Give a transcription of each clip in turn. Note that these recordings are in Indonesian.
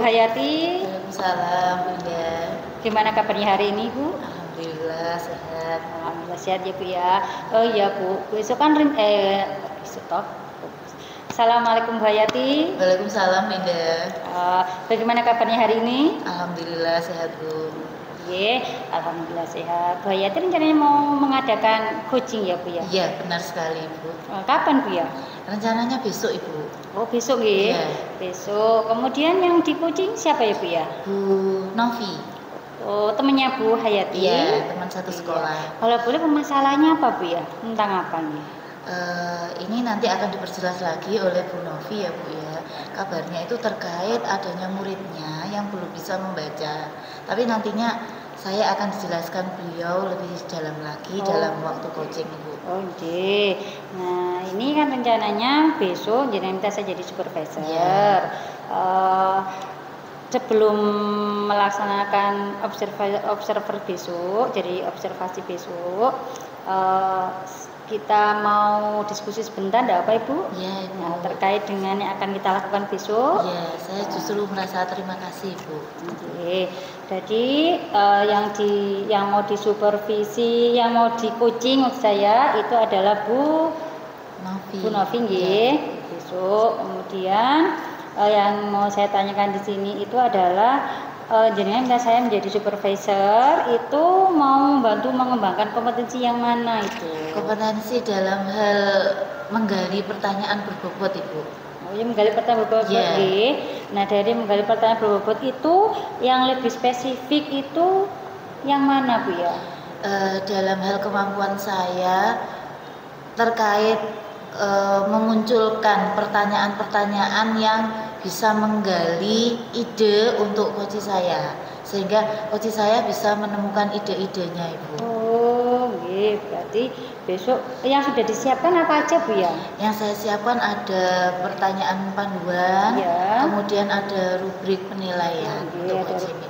Hayati. Waalaikumsalam, Bunda. Gimana kabarnya hari ini, Bu? Alhamdulillah sehat. Alhamdulillah sehat ya, Bu ya. Oh iya, Bu. Besok kan stop. Assalamualaikum Bu Hayati. Waalaikumsalam, Bunda. Bagaimana kabarnya hari ini? Alhamdulillah sehat, Bu. Iya, alhamdulillah sehat. Bu Hayati rencananya mau mengadakan coaching ya, Bu ya? Iya, benar sekali, Bu. Kapan, Bu ya? Rencananya besok, Ibu. Oh, besok ya? Iya. Besok. Kemudian yang di coaching siapa ya, Bu ya? Bu Novi. Oh, temannya Bu Hayati? Iya, teman satu sekolah. Kalau boleh permasalahannya apa, Bu ya? Tentang apa nih? Ini nanti akan diperjelas lagi oleh Bu Novi ya, Bu ya. Kabarnya itu terkait adanya muridnya yang belum bisa membaca. Tapi nantinya saya akan dijelaskan beliau lebih dalam lagi dalam waktu coaching, Bu. Oh, oke. Nah, ini kan rencananya besok jadi minta saya jadi supervisor. Iya. Sebelum melaksanakan observer besok, jadi observasi besok, kita mau diskusi sebentar, enggak apa Ibu? Iya, Ibu. Nah, terkait dengan yang akan kita lakukan besok. Iya, saya justru merasa terima kasih, Bu. Oke. Jadi yang mau disupervisi, yang mau di coaching maksud saya itu adalah Bu Novi nggih. Besok. Kemudian yang mau saya tanyakan di sini itu adalah jenengan minta saya menjadi supervisor itu mau membantu mengembangkan kompetensi yang mana itu? Kompetensi dalam hal menggali pertanyaan berbobot, Ibu. Oh, ya, menggali pertanyaan berbobot. Yeah. Nah, dari menggali pertanyaan berbobot itu yang lebih spesifik itu yang mana, Bu ya? Dalam hal kemampuan saya terkait memunculkan pertanyaan-pertanyaan yang bisa menggali ide untuk coach saya, sehingga coach saya bisa menemukan ide-idenya, Ibu. Oh, iya, berarti besok yang sudah disiapkan apa aja, Bu ya? Yang saya siapkan ada pertanyaan panduan, ya. Kemudian ada rubrik penilaian.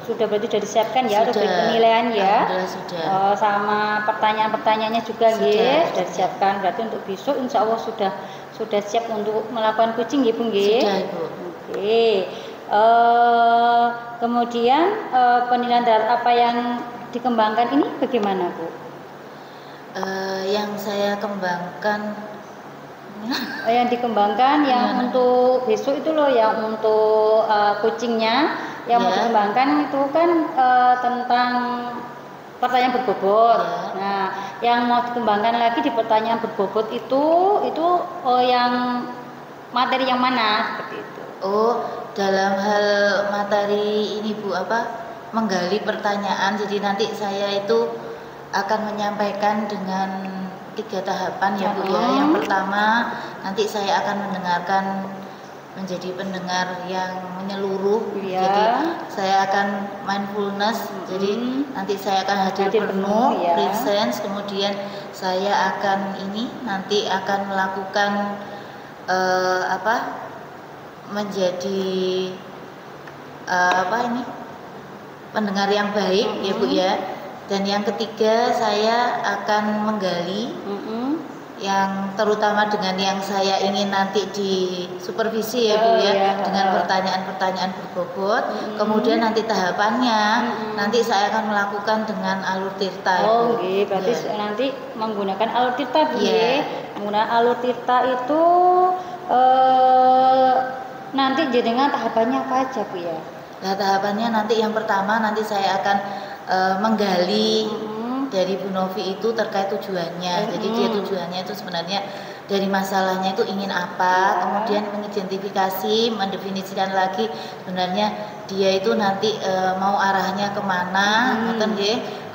Sudah berarti sudah disiapkan ya rubrik penilaian ya? Sudah. Sama pertanyaan-pertanyaannya juga sudah disiapkan. Berarti untuk besok insya Allah sudah siap untuk melakukan coaching ya, Bu? Sudah, Ibu. Oke. Kemudian penilaian terhadap apa yang dikembangkan ini bagaimana, Bu? Yang saya kembangkan yang dikembangkan yang untuk besok itu loh, yang untuk coachingnya yang mau dikembangkan itu kan tentang pertanyaan berbobot. Nah, yang mau dikembangkan lagi di pertanyaan berbobot itu yang materi yang mana seperti itu? Oh, dalam hal materi ini, Bu, menggali pertanyaan. Jadi nanti saya itu akan menyampaikan dengan 3 tahapan ya, Bu ya. Yang pertama, nanti saya akan mendengarkan, menjadi pendengar yang menyeluruh. Jadi saya akan mindfulness. Jadi nanti saya akan hadir penuh, presence. Kemudian saya akan nanti akan melakukan menjadi pendengar yang baik ya, Bu ya. Dan yang ketiga saya akan menggali yang terutama dengan yang saya ingin nanti di supervisi ya, Bu ya, dengan pertanyaan-pertanyaan berbobot. Kemudian nanti tahapannya nanti saya akan melakukan dengan alur tirta. Oh, iya, berarti nanti menggunakan alur tirta, Bu ya. Menggunakan alur tirta itu nanti jenengan tahapannya apa aja, Bu ya? Nah, tahapannya nanti yang pertama nanti saya akan menggali dari Bu Novi itu terkait tujuannya. Jadi dia tujuannya itu sebenarnya dari masalahnya itu ingin apa, kemudian mengidentifikasi, mendefinisikan lagi sebenarnya dia itu nanti mau arahnya kemana,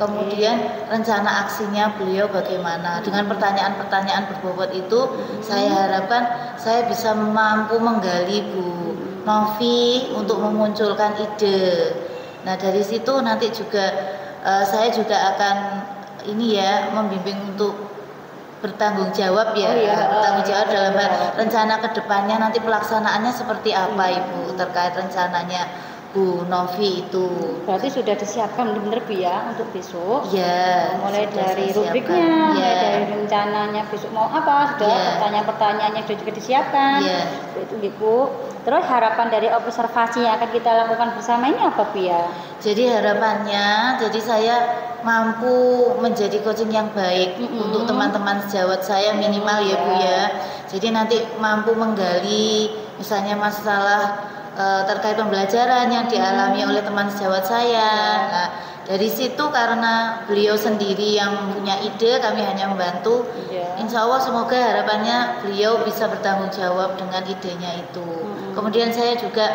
kemudian rencana aksinya beliau bagaimana. Dengan pertanyaan-pertanyaan berbobot itu saya harapkan saya bisa mampu menggali Bu Novi untuk memunculkan ide. Nah, dari situ nanti juga saya juga akan membimbing untuk bertanggung jawab ya. Bertanggung jawab dalam rencana kedepannya nanti pelaksanaannya seperti apa, Ibu, terkait rencananya Bu Novi itu. Berarti sudah disiapkan benar-benar Bu ya untuk besok? Ya. Mulai dari rubriknya, mulai dari rencananya besok mau apa, sudah pertanyaan-pertanyaannya sudah juga disiapkan. Itu Bu. Terus harapan dari observasi yang akan kita lakukan bersama ini apa Bu ya? Jadi harapannya, jadi saya mampu menjadi coaching yang baik untuk teman-teman sejawat saya minimal ya Bu ya. Jadi nanti mampu menggali misalnya masalah terkait pembelajaran yang dialami oleh teman sejawat saya. Nah, dari situ karena beliau sendiri yang punya ide, kami hanya membantu. Insya Allah semoga harapannya beliau bisa bertanggung jawab dengan idenya itu. Kemudian saya juga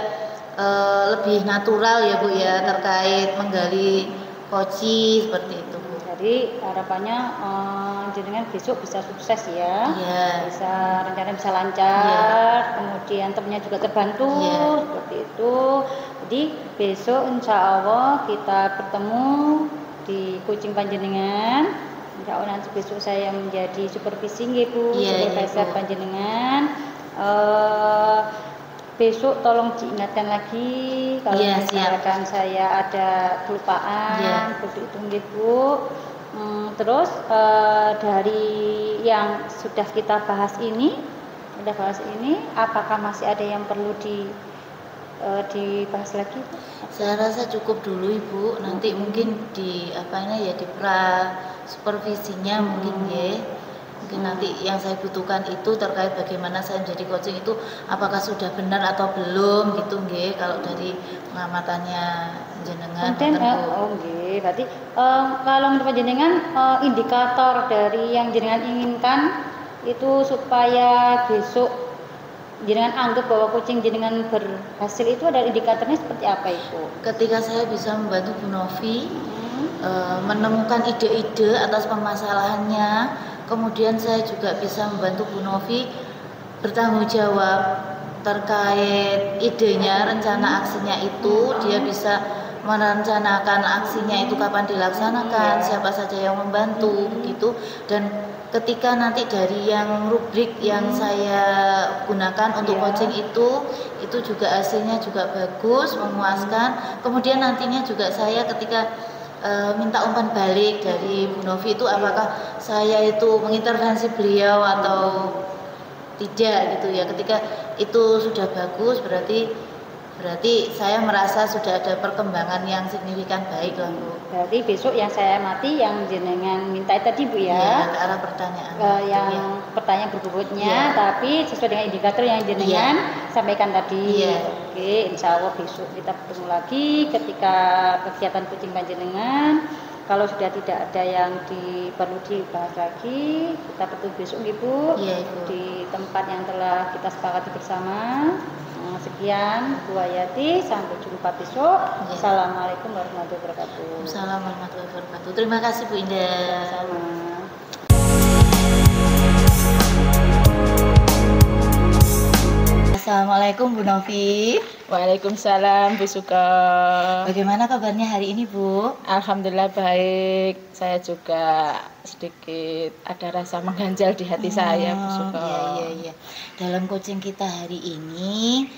lebih natural ya Bu ya terkait menggali koci seperti itu Bu. Jadi harapannya jenengan besok bisa sukses ya, bisa rencana bisa lancar, kemudian temennya juga terbantu seperti itu. Jadi besok insya Allah kita bertemu di coaching panjenengan. Insya Allah nanti besok saya menjadi supervisi Bu, supervisor panjenengan. Besok tolong diingatkan lagi kalau misalkan saya ada kelupaan seperti itu Bu. Terus dari yang sudah kita bahas ini, apakah masih ada yang perlu dibahas lagi Bu? Saya rasa cukup dulu Ibu. Nanti mungkin di di pra supervisinya mungkin Mungkin nanti yang saya butuhkan itu terkait bagaimana saya menjadi coaching itu apakah sudah benar atau belum gitu kalau dari pengamatannya jenengan. Berarti kalau menurut jenengan indikator dari yang jenengan inginkan itu supaya besok jenengan anggap bahwa coaching jenengan berhasil itu ada indikatornya seperti apa itu? Ketika saya bisa membantu Bu Novi menemukan ide-ide atas permasalahannya, kemudian saya juga bisa membantu Bu Novi bertanggung jawab terkait idenya, rencana aksinya itu, dia bisa merencanakan aksinya itu kapan dilaksanakan, siapa saja yang membantu begitu. Dan ketika nanti dari yang rubrik yang saya gunakan untuk coaching itu juga hasilnya juga bagus, memuaskan. Kemudian nantinya juga saya ketika minta umpan balik dari Bu Novi itu apakah saya itu mengintervensi beliau atau tidak gitu ya. Ketika itu sudah bagus berarti saya merasa sudah ada perkembangan yang signifikan baik lah Bu. Berarti besok yang saya amati yang jenengan minta tadi Bu ya, ke arah pertanyaan pertanyaan berbobotnya tapi sesuai dengan indikator yang jenengan sampaikan tadi. Oke, insya Allah besok kita bertemu lagi ketika kegiatan coaching panjenengan. Kalau sudah tidak ada yang perlu dibahas lagi, kita bertemu besok Ibu di tempat yang telah kita sepakati bersama. Sekian Bu Hayati, sampai jumpa besok. Assalamualaikum warahmatullahi wabarakatuh. Assalamualaikum warahmatullahi wabarakatuh. Terima kasih Bu Indah. Sama-sama. Assalamualaikum Bu Novi. Waalaikumsalam Bu Suko. Bagaimana kabarnya hari ini Bu? Alhamdulillah baik. Saya juga sedikit ada rasa mengganjal di hati saya Bu Suko. Iya. Dalam coaching kita hari ini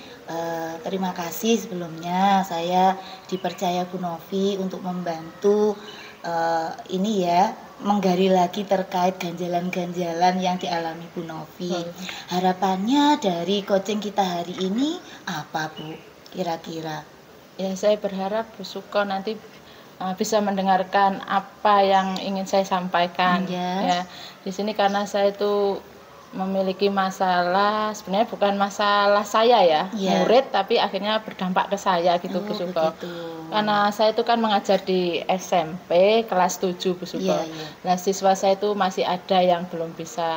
terima kasih sebelumnya saya dipercaya Bu Novi untuk membantu menggali lagi terkait ganjalan-ganjalan yang dialami Bu Novi. Harapannya dari coaching kita hari ini apa Bu? Kira-kira? Ya saya berharap Bu Suko nanti bisa mendengarkan apa yang ingin saya sampaikan. Ya di sini karena saya itu memiliki masalah, sebenarnya bukan masalah saya murid, tapi akhirnya berdampak ke saya gitu Bu Suko. Karena saya itu kan mengajar di SMP kelas 7 Bu Suko. Nah siswa saya itu masih ada yang belum bisa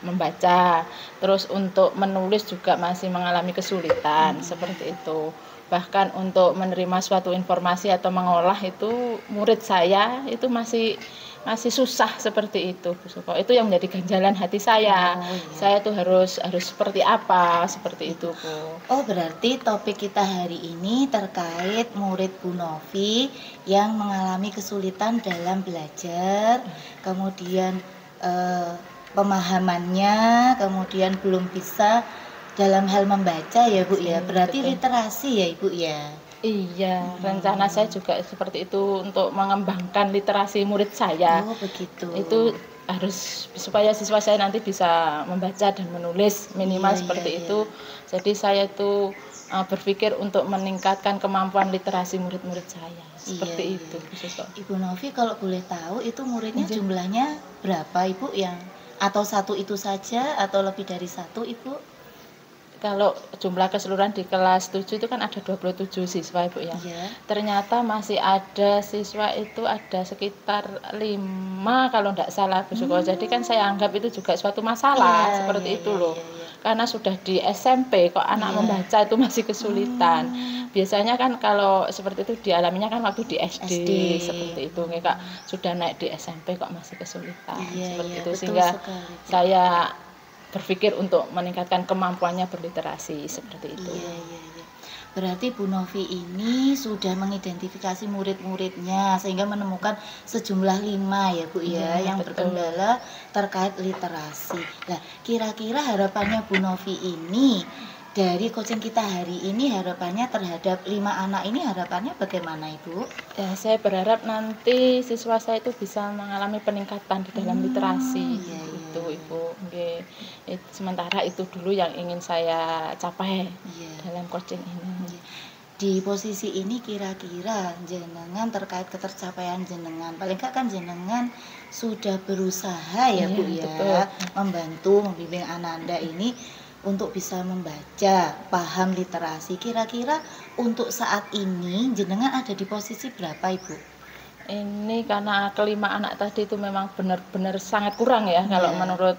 membaca, terus untuk menulis juga masih mengalami kesulitan seperti itu. Bahkan untuk menerima suatu informasi atau mengolah itu murid saya itu masih susah seperti itu Bu Suko. Itu yang menjadi ganjalan hati saya. Saya tuh harus seperti apa seperti itu Bu. Oh berarti topik kita hari ini terkait murid Bu Novi yang mengalami kesulitan dalam belajar, kemudian pemahamannya, kemudian belum bisa dalam hal membaca ya Bu ya. Berarti literasi ya Ibu ya. Iya, rencana saya juga seperti itu untuk mengembangkan literasi murid saya. Oh, begitu. Itu harus supaya siswa saya nanti bisa membaca dan menulis minimal seperti itu. Jadi saya itu berpikir untuk meningkatkan kemampuan literasi murid-murid saya. Seperti itu, Ibu Novi, kalau boleh tahu itu muridnya jumlahnya berapa, Ibu, yang atau satu itu saja atau lebih dari satu, Ibu? Kalau jumlah keseluruhan di kelas 7 itu kan ada 27 siswa, Ibu ya. Ternyata masih ada siswa itu ada sekitar 5 kalau tidak salah, Bu Suko. Jadi kan saya anggap itu juga suatu masalah seperti itu loh. Karena sudah di SMP kok anak membaca itu masih kesulitan. Biasanya kan kalau seperti itu dialaminya kan waktu di SD. Seperti itu. Kak sudah naik di SMP kok masih kesulitan. Seperti itu sehingga saya berpikir untuk meningkatkan kemampuannya berliterasi seperti itu. Berarti Bu Novi ini sudah mengidentifikasi murid-muridnya sehingga menemukan sejumlah 5 ya Bu ya, yang berkendala terkait literasi. Nah, kira-kira harapannya Bu Novi ini dari coaching kita hari ini, harapannya terhadap 5 anak ini, harapannya bagaimana Ibu? Ya, saya berharap nanti siswa saya itu bisa mengalami peningkatan di dalam literasi. Itu Ibu. Sementara itu dulu yang ingin saya capai dalam coaching ini. Di posisi ini kira-kira jenengan terkait ketercapaian jenengan, paling enggak kan jenengan sudah berusaha ya Bu ya, membantu membimbing Ananda ini untuk bisa membaca, paham literasi. Kira-kira untuk saat ini jenengan ada di posisi berapa Ibu? Ini karena kelima anak tadi itu memang benar-benar sangat kurang ya. Kalau menurut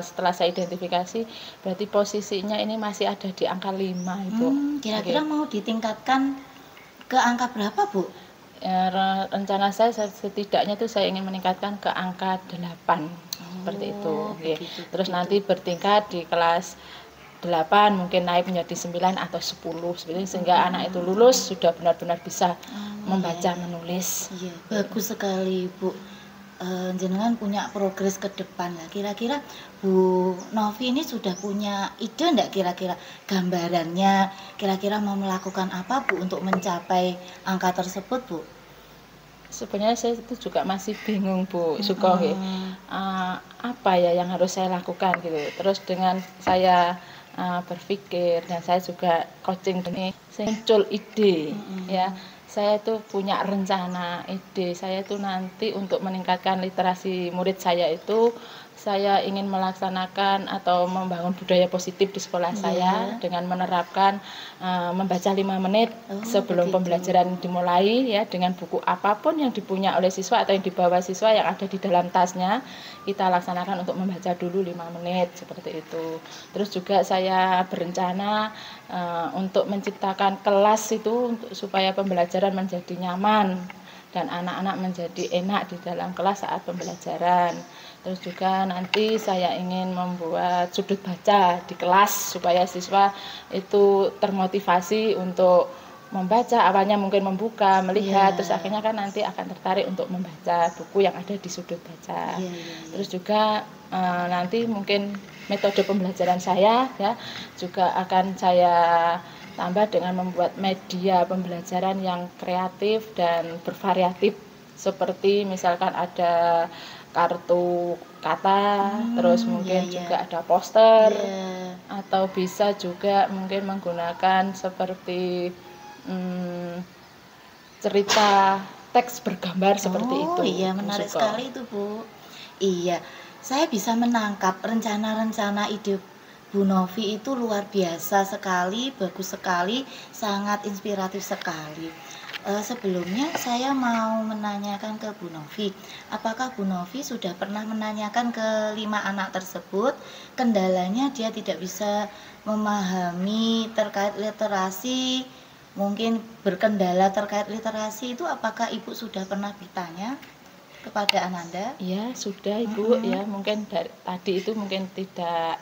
setelah saya identifikasi, berarti posisinya ini masih ada di angka 5 Ibu. Kira-kira mau ditingkatkan ke angka berapa Bu? Rencana saya setidaknya itu saya ingin meningkatkan ke angka 8 seperti itu. Terus nanti bertingkat di kelas 8 mungkin naik menjadi 9 atau 10 sehingga anak itu lulus sudah benar-benar bisa membaca menulis. Bagus sekali Bu. Jenengan punya progres ke depan lah. Kira-kira Bu Novi ini sudah punya ide enggak kira-kira gambarannya, kira-kira mau melakukan apa Bu untuk mencapai angka tersebut Bu? Sebenarnya saya itu juga masih bingung Bu Suko, apa ya yang harus saya lakukan gitu. Terus dengan saya berpikir dan saya juga coaching ini muncul ide ya. Saya itu punya rencana ide saya itu nanti untuk meningkatkan literasi murid saya itu saya ingin melaksanakan atau membangun budaya positif di sekolah saya dengan menerapkan membaca 5 menit sebelum pembelajaran dimulai ya, dengan buku apapun yang dipunya oleh siswa atau yang dibawa siswa yang ada di dalam tasnya, kita laksanakan untuk membaca dulu 5 menit seperti itu. Terus juga saya berencana untuk menciptakan kelas itu untuk supaya pembelajaran menjadi nyaman dan anak-anak menjadi enak di dalam kelas saat pembelajaran. Terus juga nanti saya ingin membuat sudut baca di kelas supaya siswa itu termotivasi untuk membaca. Awalnya mungkin membuka, melihat, terus akhirnya kan nanti akan tertarik untuk membaca buku yang ada di sudut baca. Terus juga nanti mungkin metode pembelajaran saya ya juga akan saya tambah dengan membuat media pembelajaran yang kreatif dan bervariatif, seperti misalkan ada kartu kata, terus mungkin juga ada poster, atau bisa juga mungkin menggunakan seperti cerita teks bergambar seperti itu. Iya, menarik sekali itu Bu. Iya, saya bisa menangkap rencana-rencana ide Bu Novi itu luar biasa sekali, bagus sekali, sangat inspiratif sekali. Sebelumnya saya mau menanyakan ke Bu Novi, apakah Bu Novi sudah pernah menanyakan ke 5 anak tersebut kendalanya dia tidak bisa memahami terkait literasi, mungkin berkendala terkait literasi itu, apakah Ibu sudah pernah bertanya kepada Ananda? Ya sudah Ibu ya, mungkin dari tadi itu mungkin tidak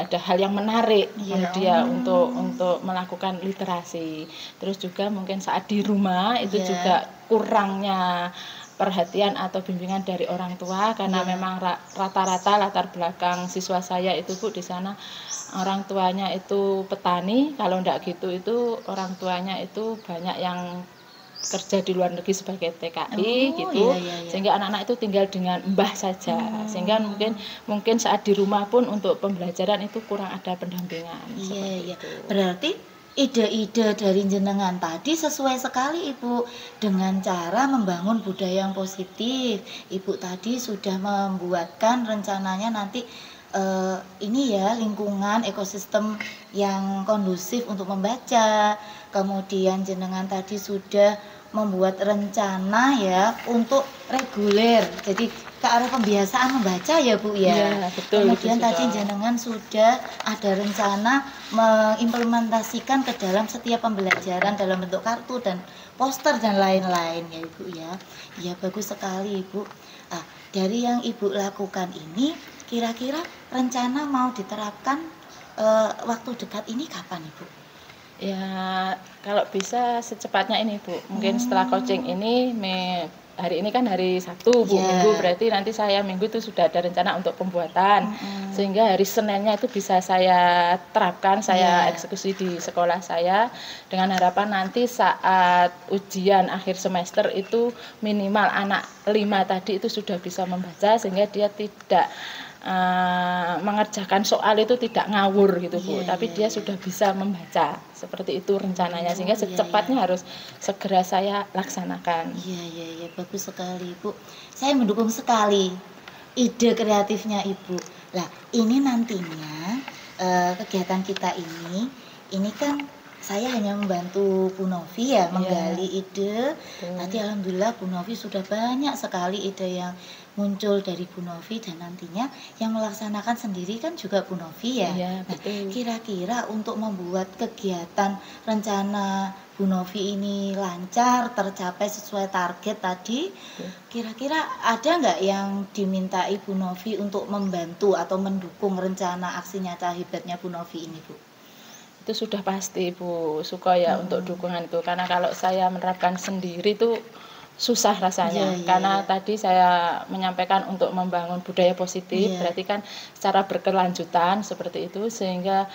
ada hal yang menarik dia untuk melakukan literasi. Terus juga mungkin saat di rumah itu juga kurangnya perhatian atau bimbingan dari orang tua karena memang rata-rata latar belakang siswa saya itu Bu di sana orang tuanya itu petani, kalau enggak gitu itu orang tuanya itu banyak yang kerja di luar negeri sebagai TKI gitu, sehingga anak-anak itu tinggal dengan mbah saja, sehingga mungkin saat di rumah pun untuk pembelajaran itu kurang ada pendampingan. Iya. Berarti ide-ide dari jenengan tadi sesuai sekali Ibu dengan cara membangun budaya yang positif. Ibu tadi sudah membuatkan rencananya nanti ini ya lingkungan ekosistem yang kondusif untuk membaca. Kemudian jenengan tadi sudah membuat rencana ya untuk reguler. Jadi ke arah pembiasaan membaca ya Bu ya. Ya betul. Kemudian tadi jenengan sudah ada rencana mengimplementasikan ke dalam setiap pembelajaran dalam bentuk kartu dan poster dan lain-lain ya Ibu ya. Ya bagus sekali Ibu. Dari yang Ibu lakukan ini kira-kira rencana mau diterapkan waktu dekat ini kapan Ibu? Ya kalau bisa secepatnya ini Bu, mungkin setelah coaching ini hari ini kan hari Sabtu Bu, Minggu berarti nanti saya Minggu itu sudah ada rencana untuk pembuatan, sehingga hari Seninnya itu bisa saya terapkan, saya eksekusi di sekolah saya dengan harapan nanti saat ujian akhir semester itu minimal anak 5 tadi itu sudah bisa membaca sehingga dia tidak mengerjakan soal itu tidak ngawur gitu Bu, tapi dia sudah bisa membaca, seperti itu rencananya, sehingga secepatnya harus segera saya laksanakan. Iya, bagus sekali Bu, saya mendukung sekali ide kreatifnya Ibu. Lah ini nantinya kegiatan kita ini kan saya hanya membantu Bu Novi ya menggali ide. Tadi alhamdulillah Bu Novi sudah banyak sekali ide yang muncul dari Bu Novi dan nantinya yang melaksanakan sendiri kan juga Bu Novi ya. Nah, kira-kira untuk membuat kegiatan rencana Bu Novi ini lancar, tercapai sesuai target tadi, kira-kira ada nggak yang dimintai Bu Novi untuk membantu atau mendukung rencana aksi nyata hebatnya Bu Novi ini Bu? Itu sudah pasti Bu suka ya untuk dukungan itu, karena kalau saya menerapkan sendiri tuh susah rasanya, karena tadi saya menyampaikan untuk membangun budaya positif, berarti kan secara berkelanjutan seperti itu, sehingga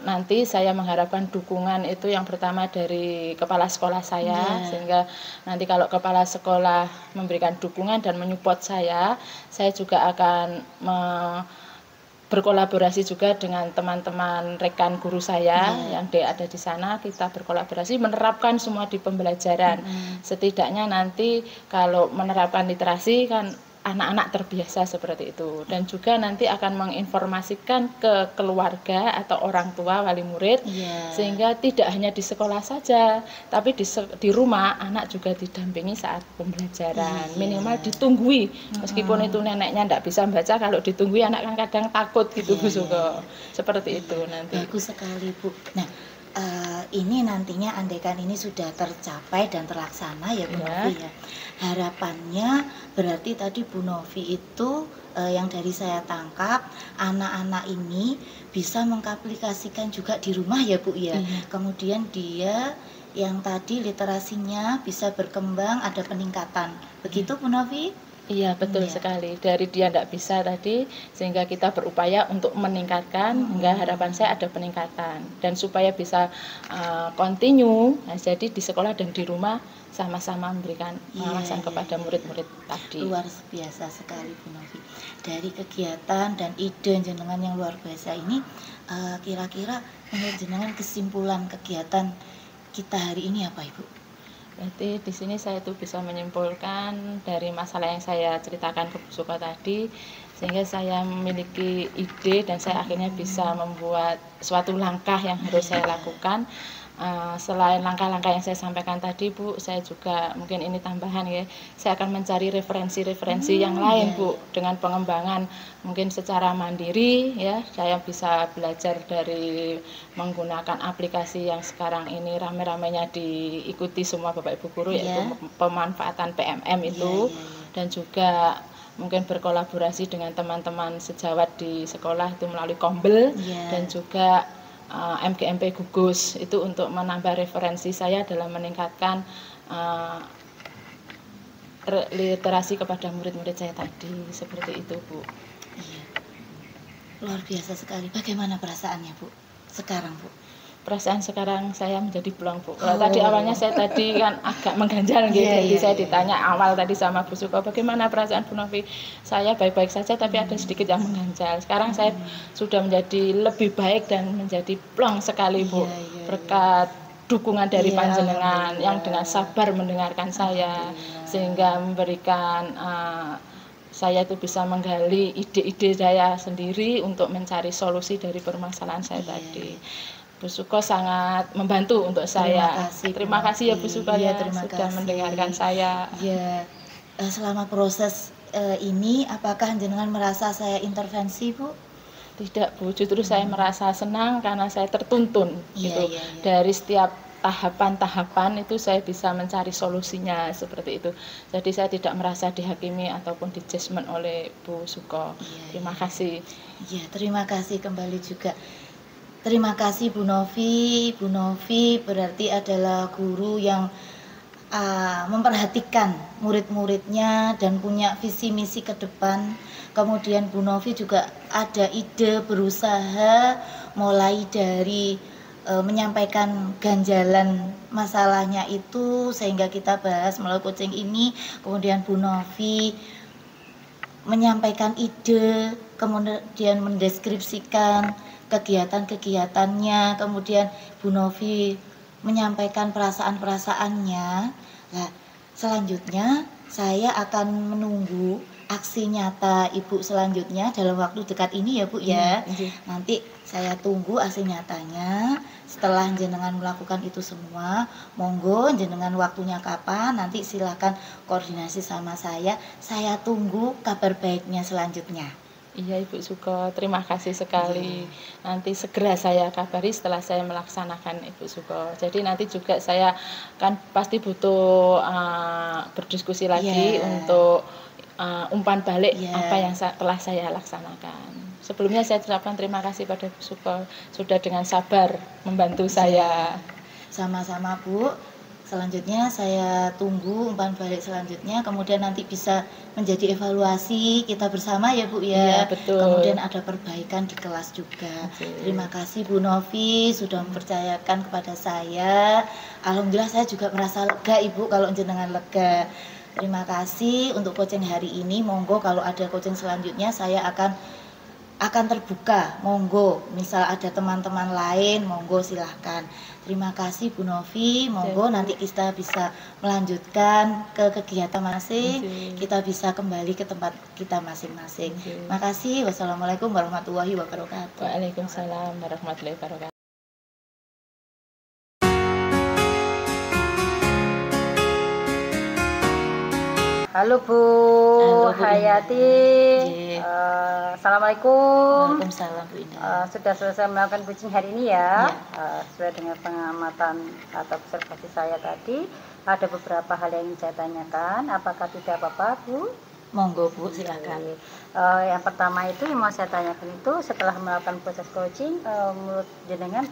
nanti saya mengharapkan dukungan itu yang pertama dari kepala sekolah saya, sehingga nanti kalau kepala sekolah memberikan dukungan dan menyupport saya juga akan berkolaborasi juga dengan teman-teman rekan guru saya yang ada di sana. Kita berkolaborasi menerapkan semua di pembelajaran. Setidaknya nanti kalau menerapkan literasi kan anak-anak terbiasa seperti itu, dan juga nanti akan menginformasikan ke keluarga atau orang tua wali murid, sehingga tidak hanya di sekolah saja tapi di rumah anak juga didampingi saat pembelajaran, minimal ditunggui, meskipun itu neneknya tidak bisa baca, kalau ditunggui anak kan kadang takut gitu Bu Suko, seperti itu nanti. Bagus sekali Bu. Nah ini nantinya andaikan ini sudah tercapai dan terlaksana ya Bu Novi ya, harapannya berarti tadi Bu Novi itu yang dari saya tangkap anak-anak ini bisa mengaplikasikan juga di rumah ya Bu ya. Kemudian dia yang tadi literasinya bisa berkembang, ada peningkatan, begitu Bu Novi? Iya betul sekali, dari dia tidak bisa tadi sehingga kita berupaya untuk meningkatkan, hingga harapan saya ada peningkatan dan supaya bisa continue. Nah, jadi di sekolah dan di rumah sama-sama memberikan pengawasan kepada murid-murid tadi. Luar biasa sekali Bu Novi. Dari kegiatan dan ide jenengan yang luar biasa ini, kira-kira menurut jenengan kesimpulan kegiatan kita hari ini apa Ibu? Berarti di sini saya tuh bisa menyimpulkan dari masalah yang saya ceritakan ke Bu Suko tadi, sehingga saya memiliki ide dan saya akhirnya bisa membuat suatu langkah yang harus saya lakukan. Selain langkah-langkah yang saya sampaikan tadi Bu, saya juga mungkin ini tambahan ya, saya akan mencari referensi-referensi yang lain Bu, dengan pengembangan mungkin secara mandiri ya, saya bisa belajar dari menggunakan aplikasi yang sekarang ini rame-ramenya diikuti semua Bapak Ibu guru, yaitu pemanfaatan PMM itu, dan juga mungkin berkolaborasi dengan teman-teman sejawat di sekolah itu melalui Kombel, dan juga MGMP Gugus itu untuk menambah referensi saya dalam meningkatkan literasi kepada murid-murid saya tadi, seperti itu Bu. Iya. Luar biasa sekali. Bagaimana perasaannya Bu sekarang Bu? Perasaan sekarang saya menjadi plong Bu. Kalau tadi awalnya saya tadi kan agak mengganjal gitu. Jadi saya ditanya awal tadi sama Bu Suko, bagaimana perasaan Bu Novi? Saya baik-baik saja tapi ada sedikit yang mengganjal. Sekarang saya sudah menjadi lebih baik dan menjadi plong sekali Bu. Berkat dukungan dari panjenengan yang dengan sabar mendengarkan saya sehingga memberikan saya itu bisa menggali ide-ide saya sendiri untuk mencari solusi dari permasalahan saya tadi. Bu Suko sangat membantu untuk saya. Terima kasih ya Bu Suko ya sudah mendengarkan saya. Ya, selama proses ini apakah jenengan merasa saya intervensi Bu? Tidak Bu, justru saya merasa senang karena saya tertuntun gitu. Dari setiap tahapan-tahapan itu saya bisa mencari solusinya seperti itu. Jadi saya tidak merasa dihakimi ataupun dijudgment oleh Bu Suko. Terima kasih. Iya, terima kasih kembali juga. Terima kasih Bu Novi. Bu Novi berarti adalah guru yang memperhatikan murid-muridnya dan punya visi misi ke depan. Kemudian Bu Novi juga ada ide berusaha mulai dari menyampaikan ganjalan masalahnya itu sehingga kita bahas melalui coaching ini. Kemudian Bu Novi menyampaikan ide, kemudian mendeskripsikan kegiatan-kegiatannya, kemudian Bu Novi menyampaikan perasaan-perasaannya. Nah, selanjutnya saya akan menunggu aksi nyata Ibu selanjutnya dalam waktu dekat ini ya Bu ya. Nanti saya tunggu aksi nyatanya. Setelah jenengan melakukan itu semua, monggo jenengan waktunya kapan, nanti silakan koordinasi sama saya tunggu kabar baiknya selanjutnya. Iya Ibu Suko, terima kasih sekali. Nanti segera saya kabari setelah saya melaksanakan Ibu Suko. Jadi nanti juga saya kan pasti butuh berdiskusi lagi untuk umpan balik apa yang telah saya laksanakan. Sebelumnya saya ucapkan terima kasih pada Bu Suko sudah dengan sabar membantu saya. Sama-sama Bu. Selanjutnya saya tunggu umpan balik selanjutnya, kemudian nanti bisa menjadi evaluasi kita bersama ya Bu ya. Betul. Kemudian ada perbaikan di kelas juga. Terima kasih Bu Novi sudah mempercayakan kepada saya. Alhamdulillah saya juga merasa lega Ibu kalau jenengan lega. Terima kasih untuk coaching hari ini. Monggo kalau ada coaching selanjutnya saya akan terbuka, monggo. Misal ada teman-teman lain, monggo silahkan. Terima kasih Bu Novi, monggo nanti kita bisa melanjutkan ke kegiatan masing, kita bisa kembali ke tempat kita masing-masing. Makasih. Wassalamualaikum warahmatullahi wabarakatuh. Waalaikumsalam warahmatullahi wabarakatuh. Halo Bu Hayati. Assalamualaikum. Waalaikumsalam Bu Indah. Sudah selesai melakukan coaching hari ini ya. Sesuai dengan pengamatan atau observasi saya tadi, ada beberapa hal yang ingin saya tanyakan. Apakah tidak apa-apa Bu? Monggo Bu, silakan. Yang pertama itu yang mau saya tanyakan itu setelah melakukan proses coaching, menurut jenengan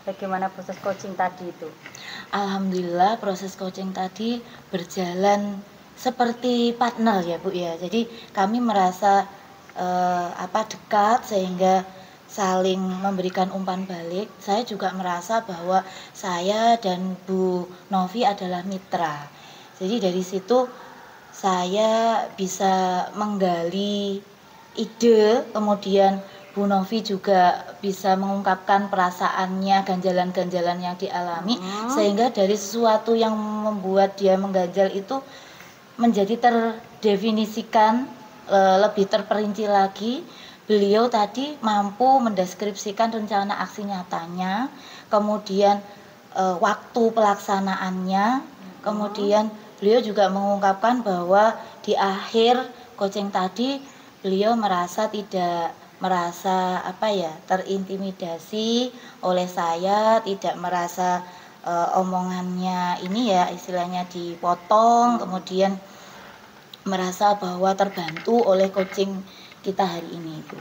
bagaimana proses coaching tadi itu? Alhamdulillah proses coaching tadi berjalan seperti partner ya Bu ya. Jadi kami merasa dekat sehingga saling memberikan umpan balik. Saya juga merasa bahwa saya dan Bu Novi adalah mitra. Jadi dari situ saya bisa menggali ide, kemudian Bu Novi juga bisa mengungkapkan perasaannya, ganjalan-ganjalan yang dialami, sehingga dari sesuatu yang membuat dia mengganjal itu menjadi terdefinisikan, lebih terperinci lagi. Beliau tadi mampu mendeskripsikan rencana aksi nyatanya, kemudian waktu pelaksanaannya, kemudian beliau juga mengungkapkan bahwa di akhir coaching tadi beliau merasa tidak terintimidasi oleh saya, tidak merasa omongannya ini ya istilahnya dipotong, kemudian merasa bahwa terbantu oleh coaching kita hari ini Bu.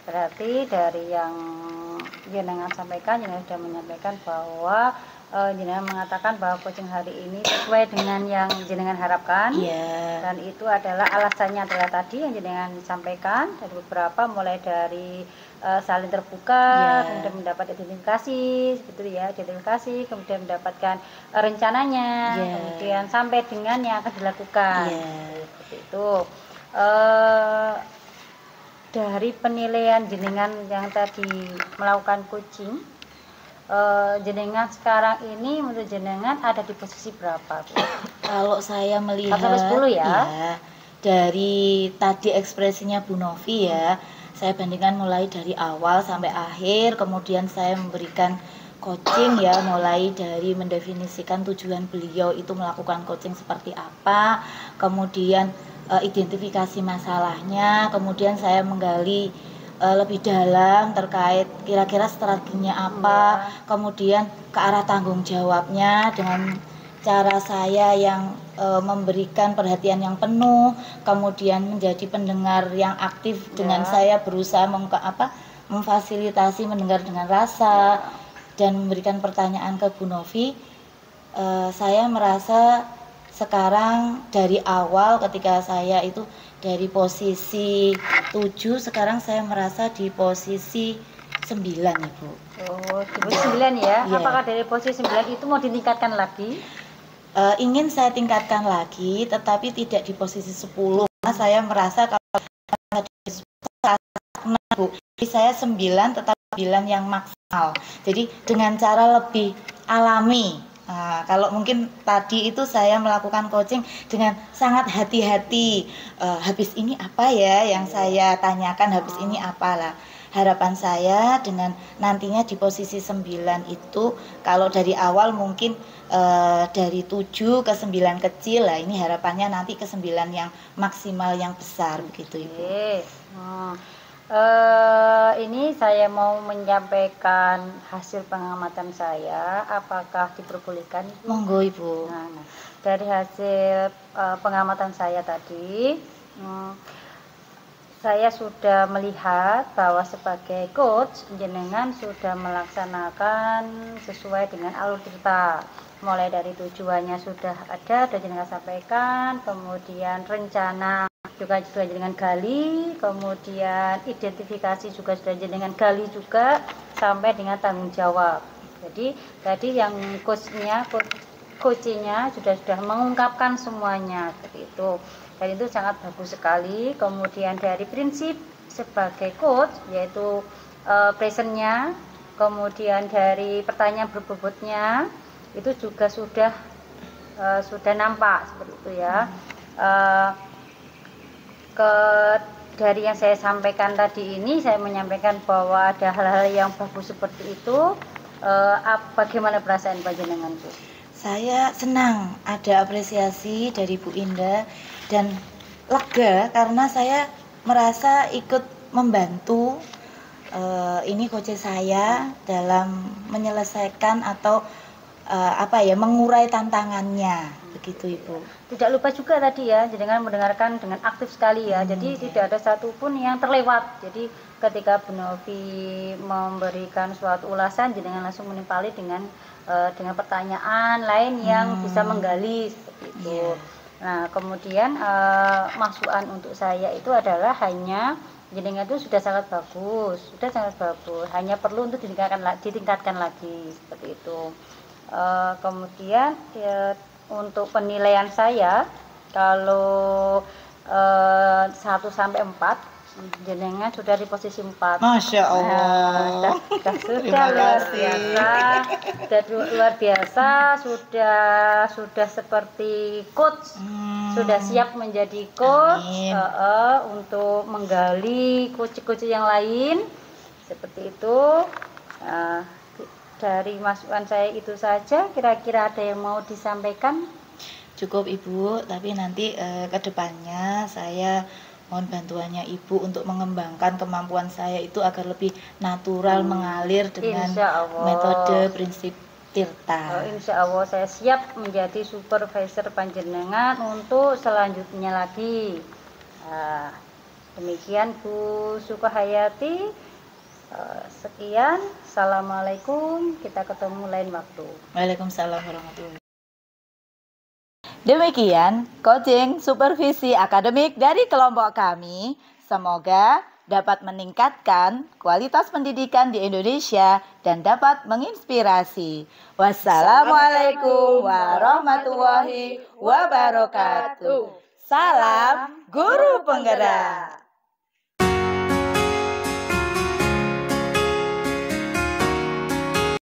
Berarti dari yang jenengan sampaikan, jenengan sudah menyampaikan bahwa jenengan mengatakan bahwa coaching hari ini sesuai dengan yang jenengan harapkan. Dan itu adalah alasannya adalah tadi yang jenengan sampaikan dari beberapa, mulai dari saling terbuka, kemudian mendapat identifikasi, gitu ya, identifikasi, kemudian mendapatkan rencananya, kemudian sampai dengan yang akan dilakukan. Seperti itu. Dari penilaian jenengan yang tadi melakukan coaching, jenengan sekarang ini menurut jenengan ada di posisi berapa, Bu? Kalau saya melihat 1-10 ya. Dari tadi ekspresinya Bu Novi ya, saya bandingkan mulai dari awal sampai akhir, kemudian saya memberikan coaching ya, mulai dari mendefinisikan tujuan beliau itu melakukan coaching seperti apa, kemudian identifikasi masalahnya, kemudian saya menggali lebih dalam terkait kira-kira strateginya apa, kemudian ke arah tanggung jawabnya dengan cara saya yang memberikan perhatian yang penuh, kemudian menjadi pendengar yang aktif dengan saya berusaha memfasilitasi mendengar dengan rasa dan memberikan pertanyaan ke Bu Novi. Saya merasa sekarang dari awal ketika saya itu dari posisi 7, sekarang saya merasa di posisi 9, Ibu. Oh, di posisi 9 ya. Apakah dari posisi 9 itu mau ditingkatkan lagi? Ingin saya tingkatkan lagi, tetapi tidak di posisi 10. Karena saya merasa kalau di 10, Bu, saya 9 tetapi 9 yang maksimal. Jadi dengan cara lebih alami. Nah, kalau mungkin tadi itu saya melakukan coaching dengan sangat hati-hati. Habis ini apa ya yang saya tanyakan, habis ini apalah. Harapan saya dengan nantinya di posisi 9 itu, kalau dari awal mungkin dari 7 ke 9 kecil lah, ini harapannya nanti ke 9 yang maksimal yang besar begitu, Ibu. Ini saya mau menyampaikan hasil pengamatan saya, apakah diperbolehkan, Ibu? Monggo, Ibu. Nah, dari hasil pengamatan saya tadi, saya sudah melihat bahwa sebagai coach, jenengan sudah melaksanakan sesuai dengan alur cerita. Mulai dari tujuannya sudah ada, jenengan sampaikan, kemudian rencana juga sudah jenengan gali, kemudian identifikasi juga sudah jenengan gali juga, sampai dengan tanggung jawab. Jadi tadi yang coachnya sudah mengungkapkan semuanya seperti itu. Dan itu sangat bagus sekali. Kemudian dari prinsip sebagai coach, yaitu presentnya, kemudian dari pertanyaan berbobotnya itu juga sudah nampak seperti itu ya. Dari yang saya sampaikan tadi ini, saya menyampaikan bahwa ada hal-hal yang bagus seperti itu. Bagaimana perasaan panjenengan, Bu? Saya senang ada apresiasi dari Bu Indah dan lega karena saya merasa ikut membantu ini coach saya dalam menyelesaikan atau mengurai tantangannya, begitu, Ibu. Tidak lupa juga tadi ya, jenengan mendengarkan dengan aktif sekali ya. Jadi tidak ada satupun yang terlewat. Jadi ketika Bu Novi memberikan suatu ulasan, jenengan langsung menimpali dengan pertanyaan lain yang bisa menggali seperti itu. Nah, kemudian masukan untuk saya itu adalah hanya jenengan itu sudah sangat bagus, hanya perlu untuk ditingkatkan lagi seperti itu. Kemudian untuk penilaian saya, kalau 1-4, jenengan sudah di posisi 4. Masya Allah. Sudah luar biasa, sudah seperti coach, sudah siap menjadi coach, untuk menggali coach-coach yang lain seperti itu. Dari masukan saya itu saja. Kira-kira ada yang mau disampaikan? Cukup, Ibu, tapi nanti ke depannya saya mohon bantuannya Ibu untuk mengembangkan kemampuan saya itu agar lebih natural mengalir dengan metode prinsip Tirta. Insya Allah saya siap menjadi supervisor panjenengan untuk selanjutnya lagi. Demikian Bu Sukahayati. Sekian, assalamualaikum, kita ketemu lain waktu. Waalaikumsalam warahmatullahi wabarakatuh. Demikian coaching supervisi akademik dari kelompok kami. Semoga dapat meningkatkan kualitas pendidikan di Indonesia dan dapat menginspirasi. Wassalamualaikum warahmatullahi wabarakatuh. Salam guru penggerak.